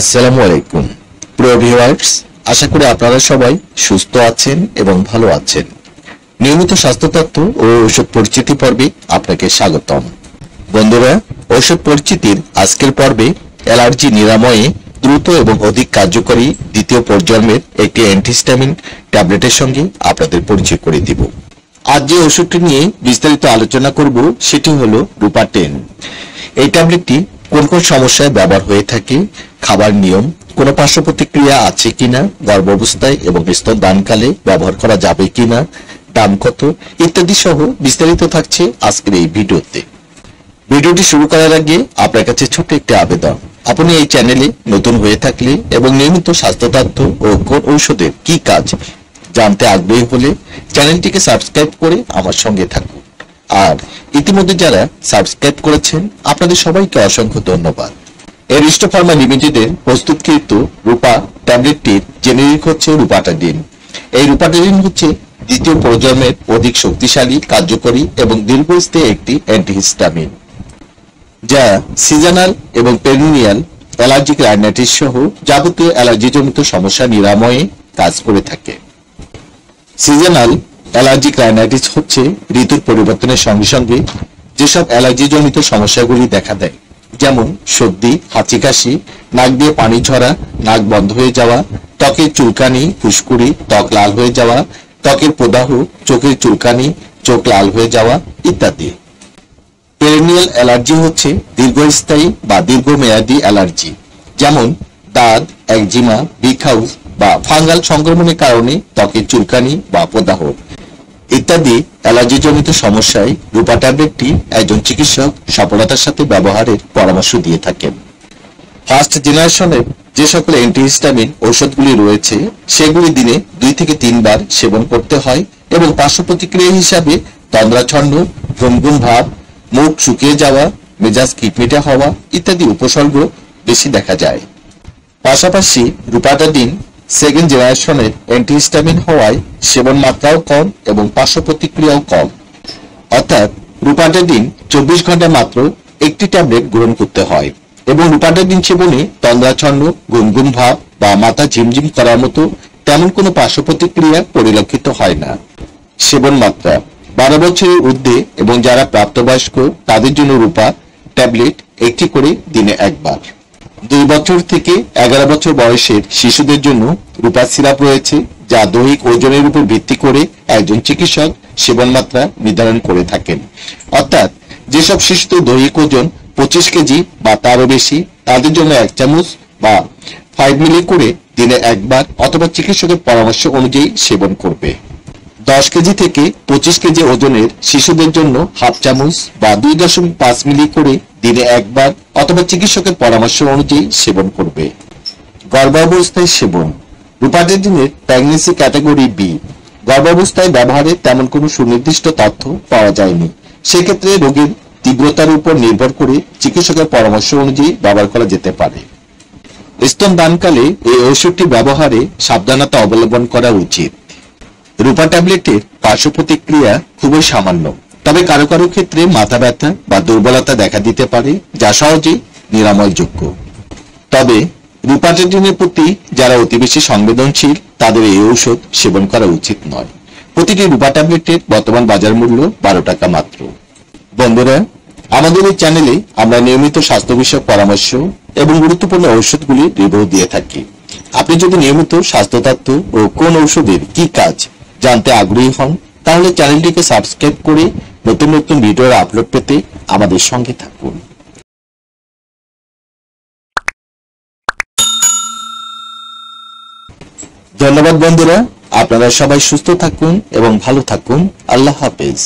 আসসালামু আলাইকুম প্রিয় ভিউয়ার্স, আশা করি আপনারা সবাই সুস্থ আছেন এবং ভালো আছেন। নিয়মিত স্বাস্থ্য তথ্য ও ঔষধ পরিচিতি পর্বে আপনাকে স্বাগতম। বন্ধুরা, ঔষধ পরিচিতির আজকের পর্বে অ্যালার্জি নিরাময়ে দ্রুত এবং অধিক কার্যকরী দ্বিতীয় প্রজন্মের একটি অ্যান্টিহিস্টামিন ট্যাবলেটের সঙ্গে আপনাদের পরিচয় করে দিব। আজ যে ওষুধটি নিয়ে বিস্তারিত আলোচনা করব সেটি হলো রূপা-10। এই ট্যাবলেটটি কোন কোন সমস্যায় ব্যবহার হয়ে থাকে, খাবার নিয়ম, কোনো পার্শ্ব প্রতিক্রিয়া আছে কিনা, গর্ভাবস্থায় এবং স্তনদানকালে ব্যবহার করা যাবে কিনা, দাম কত ইত্যাদি সহ বিস্তারিত থাকছে আজকের এই ভিডিওতে। ভিডিওটি শুরু করার আগে আপনার কাছে ছোট্ট একটি আবেদন, আপনি এই চ্যানেলে নতুন হয়ে থাকলে এবং নিয়মিত স্বাস্থ্য তথ্য ও কোন ঔষধের কি কাজ জানতে আগ্রহী হলে চ্যানেলটিকে সাবস্ক্রাইব করে আমার সঙ্গে থাকুন। আর ইতিমধ্যে যারা সাবস্ক্রাইব করেছেন আপনাদের সবাইকে অসংখ্য ধন্যবাদ। এরিস্টো ফার্মা লিমিটেডের প্রস্তুতকৃত রূপা ট্যাবলেটটির জেনেরিক হচ্ছে রূপা-10। এই রূপা-10 হচ্ছে দ্বিতীয় প্রজন্মের অধিক শক্তিশালী, কার্যকরী এবং দীর্ঘস্থায়ী একটি অ্যান্টিহিস্টামিন, যা সিজনাল এবং পেরিনিয়াল অ্যালার্জিক রাইনাইটিস সহ যাবতীয় অ্যালার্জিজনিত সমস্যা নিরাময়ে কাজ করে থাকে। সিজনাল অ্যালার্জিক রাইনাইটিস হচ্ছে ঋতুর পরিবর্তনের সঙ্গে সঙ্গে যেসব অ্যালার্জিজনিত সমস্যাগুলি দেখা দেয়, যেমন সর্দি, হাঁচি কাশি, নাক দিয়ে পানি ঝরা, নাক বন্ধ হয়ে যাওয়া, ত্বকের চুলকানি, ফুসকুড়ি, ত্বক লাল হয়ে যাওয়া, ত্বকের প্রদাহ, চোখের চুলকানি, চোখ লাল হয়ে যাওয়া ইত্যাদি। পেরিনিয়াল অ্যালার্জি হচ্ছে দীর্ঘস্থায়ী বা দীর্ঘমেয়াদী অ্যালার্জি, যেমন দাঁত, একজিমা, বিখাউস বা ফাঙ্গাল সংক্রমণের কারণে ত্বকের চুলকানি বা প্রদাহ ইত্যাদি অ্যালার্জিজনিত সমস্যায় রূপা ট্যাবলেটটি একজন চিকিৎসক সফলতার সাথে ব্যবহারের পরামর্শ দিয়ে থাকেন। ফার্স্ট জেনারেশনের যে সকল অ্যান্টিহিস্টামিন ঔষধগুলি রয়েছে সেগুলি দিনে 2 থেকে 3 বার সেবন করতে হয় এবং পার্শ্ব প্রতিক্রিয়া হিসাবে তন্দ্রাচ্ছন্ন, ঘুম ভাব, মুখ শুকিয়ে যাওয়া, মেজাজ খিটমিটে হওয়া ইত্যাদি উপসর্গ বেশি দেখা যায়। পাশাপাশি রূপা-10 সেকেন্ড জেনারেশনের অ্যান্টিহিস্টামিন হওয়ায় সেবন মাত্রাও কম এবং পার্শ্ব প্রতিক্রিয়াও কম। অর্থাৎ রূপা-10 24 ঘন্টা মাত্র একটি ট্যাবলেট গ্রহণ করতে হয় এবং রূপা-10 সেবনে তন্দ্রাচ্ছন্ন, ঘুম ভাব বা মাথা ঝিমঝিম করার মতো তেমন কোনো পার্শ্ব প্রতিক্রিয়া পরিলক্ষিত হয় না। সেবন মাত্রা 12 বছরের ঊর্ধ্বে এবং যারা প্রাপ্তবয়স্ক তাদের জন্য রূপা ট্যাবলেট একটি করে দিনে একবার। 2 বছর থেকে 11 বছর বয়সের শিশুদের জন্য রূপা সিরাপ রয়েছে, যা দৈহিক ওজনের উপর ভিত্তি করে একজন চিকিৎসক সেবন মাত্রা নির্ধারণ করে থাকেন। অর্থাৎ যেসব শিশুদের দৈহিক ওজন 25 কেজি বা তারও বেশি তাদের জন্য 1 চামচ বা 5 মিলি করে দিনে একবার অথবা চিকিৎসকের পরামর্শ অনুযায়ী সেবন করবে। 10 কেজি থেকে 25 কেজি ওজনের শিশুদের জন্য হাফ চামচ বা 2.5 মিলি করে দিনে একবার অথবা চিকিৎসকের পরামর্শ অনুযায়ী সেবন করবে। গর্ভাবস্থায় সেবন রূপা-10 প্রেগন্যান্সি ক্যাটাগরি বি। গর্ভাবস্থায় ব্যবহারের তেমন কোনো সুনির্দিষ্ট তথ্য পাওয়া যায়নি, সেক্ষেত্রে রোগীর তীব্রতার উপর নির্ভর করে চিকিৎসকের পরামর্শ অনুযায়ী ব্যবহার করা যেতে পারে। স্তনদানকালে এই ওষুধটি ব্যবহারে সাবধানতা অবলম্বন করা উচিত। রূপা ট্যাবলেটের পার্শ্ব প্রতিক্রিয়া খুবই সামান্য, তবে কারো কারো ক্ষেত্রে মাথা ব্যথা বা দুর্বলতা দেখা দিতে পারে, যা সহজেই নিরাময়যোগ্য। তবে রূপা-10 প্রতি যারা অতি বেশি সংবেদনশীল তাদের এই ঔষধ সেবন করা উচিত নয়। প্রতিটি রূপা ট্যাবলেটের বর্তমান বাজার মূল্য 12 টাকা মাত্র। বন্ধুরা, আমাদের এই চ্যানেলে আমরা নিয়মিত স্বাস্থ্য বিষয়ক পরামর্শ এবং গুরুত্বপূর্ণ ঔষধগুলি রিভিউ দিয়ে থাকি। আপনি যদি নিয়মিত স্বাস্থ্য তথ্য ও কোন ঔষধের কি কাজ জানতে আগ্রহী হন তাহলে চ্যানেলটিকে সাবস্ক্রাইব করে নতুন নতুন ভিডিওর আপলোড পেতে আমাদের সঙ্গে থাকুন। ধন্যবাদ বন্ধুরা, আপনারা সবাই সুস্থ থাকুন এবং ভালো থাকুন। আল্লাহ হাফেজ।